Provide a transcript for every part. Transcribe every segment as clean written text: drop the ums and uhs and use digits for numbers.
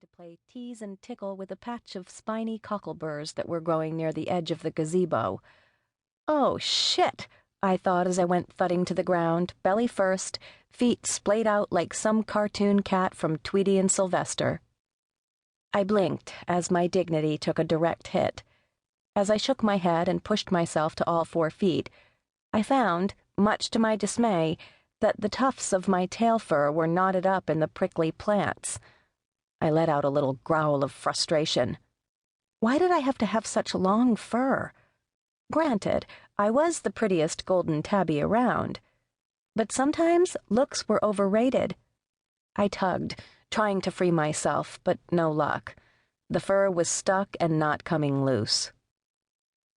to play tease and tickle with a patch of spiny cockleburs that were growing near the edge of the gazebo. Oh, shit, I thought as I went thudding to the ground, belly first, feet splayed out like some cartoon cat from Tweety and Sylvester. I blinked as my dignity took a direct hit. As I shook my head and pushed myself to all 4 feet, I found, much to my dismay, that the tufts of my tail fur were knotted up in the prickly plants. I let out a little growl of frustration. Why did I have to have such long fur? Granted, I was the prettiest golden tabby around, but sometimes looks were overrated. I tugged, trying to free myself, but no luck. The fur was stuck and not coming loose.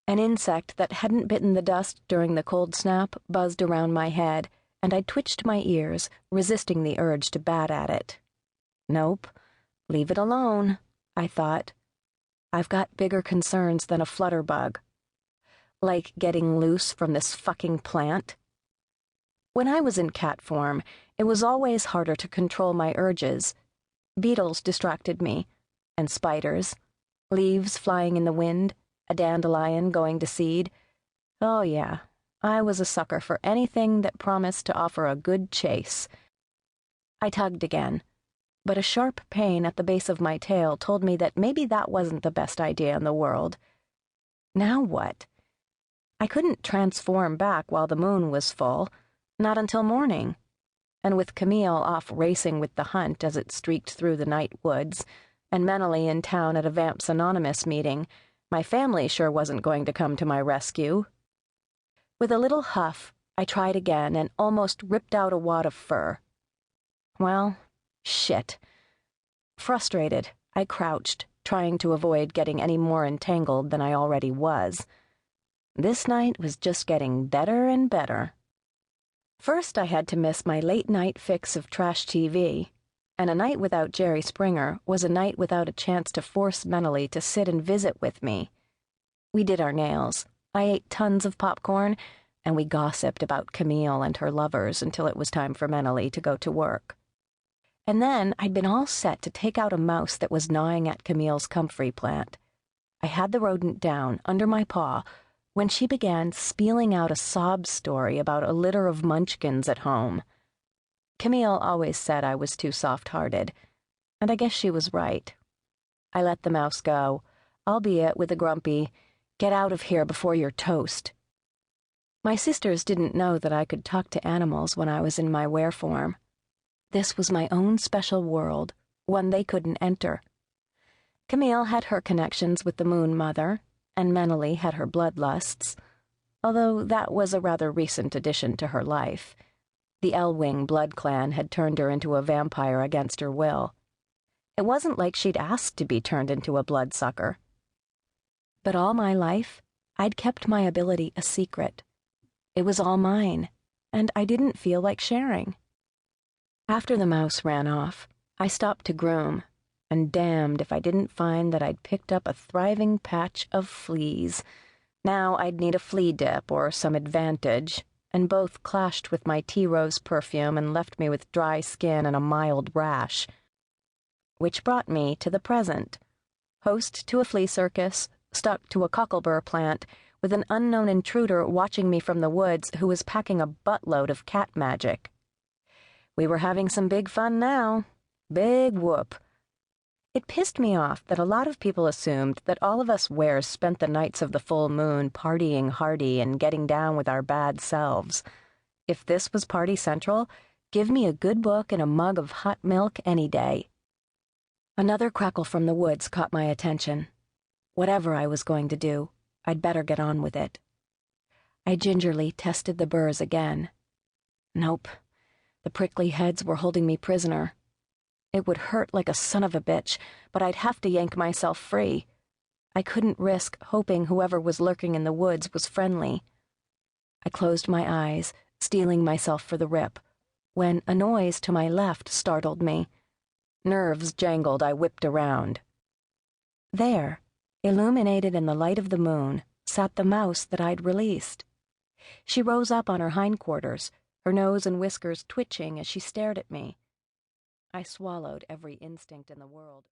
An insect that hadn't bitten the dust during the cold snap buzzed around my head, and I twitched my ears, resisting the urge to bat at it. Nope, leave it alone, I thought. I've got bigger concerns than a flutterbug. Like getting loose from this fucking plant. When I was in cat form, it was always harder to control my urges. Beetles distracted me, and spiders, leaves flying in the wind, a dandelion going to seed. Oh yeah, I was a sucker for anything that promised to offer a good chase. I tugged again, but a sharp pain at the base of my tail told me that maybe that wasn't the best idea in the world. Now what? I couldn't transform back while the moon was full, not until morning, and with Camille off racing with the hunt as it streaked through the night woods, and Menolly in town at a Vamps Anonymous meeting, my family sure wasn't going to come to my rescue. With a little huff, I tried again and almost ripped out a wad of fur. Well, shit. Frustrated, I crouched, trying to avoid getting any more entangled than I already was. This night was just getting better and better. First, I had to miss my late-night fix of trash TV, and a night without Jerry Springer was a night without a chance to force Menolly to sit and visit with me. We did our nails. I ate tons of popcorn, and we gossiped about Camille and her lovers until it was time for Menolly to go to work. And then I'd been all set to take out a mouse that was gnawing at Camille's comfrey plant. I had the rodent down, under my paw, when she began spieling out a sob story about a litter of munchkins at home. Camille always said I was too soft-hearted, and I guess she was right. I let the mouse go, albeit with a grumpy, "Get out of here before you're toast." My sisters didn't know that I could talk to animals when I was in my were form. This was my own special world, one they couldn't enter. Camille had her connections with the Moon Mother, and Menolly had her bloodlusts, although that was a rather recent addition to her life. The L-Wing blood clan had turned her into a vampire against her will. It wasn't like she'd asked to be turned into a bloodsucker. But all my life, I'd kept my ability a secret. It was all mine, and I didn't feel like sharing. After the mouse ran off, I stopped to groom, and damned if I didn't find that I'd picked up a thriving patch of fleas. Now I'd need a flea dip or some advantage, and both clashed with my tea rose perfume and left me with dry skin and a mild rash. Which brought me to the present. Host to a flea circus, stuck to a cocklebur plant, with an unknown intruder watching me from the woods who was packing a buttload of cat magic. We were having some big fun now. Big whoop. It pissed me off that a lot of people assumed that all of us wares spent the nights of the full moon partying hardy and getting down with our bad selves. If this was Party Central, give me a good book and a mug of hot milk any day. Another crackle from the woods caught my attention. Whatever I was going to do, I'd better get on with it. I gingerly tested the burrs again. Nope. The prickly heads were holding me prisoner. It would hurt like a son of a bitch, but I'd have to yank myself free. I couldn't risk hoping whoever was lurking in the woods was friendly. I closed my eyes, steeling myself for the rip, when a noise to my left startled me. Nerves jangled, I whipped around. There, illuminated in the light of the moon, sat the mouse that I'd released. She rose up on her hindquarters, her nose and whiskers twitching as she stared at me. I swallowed every instinct in the world.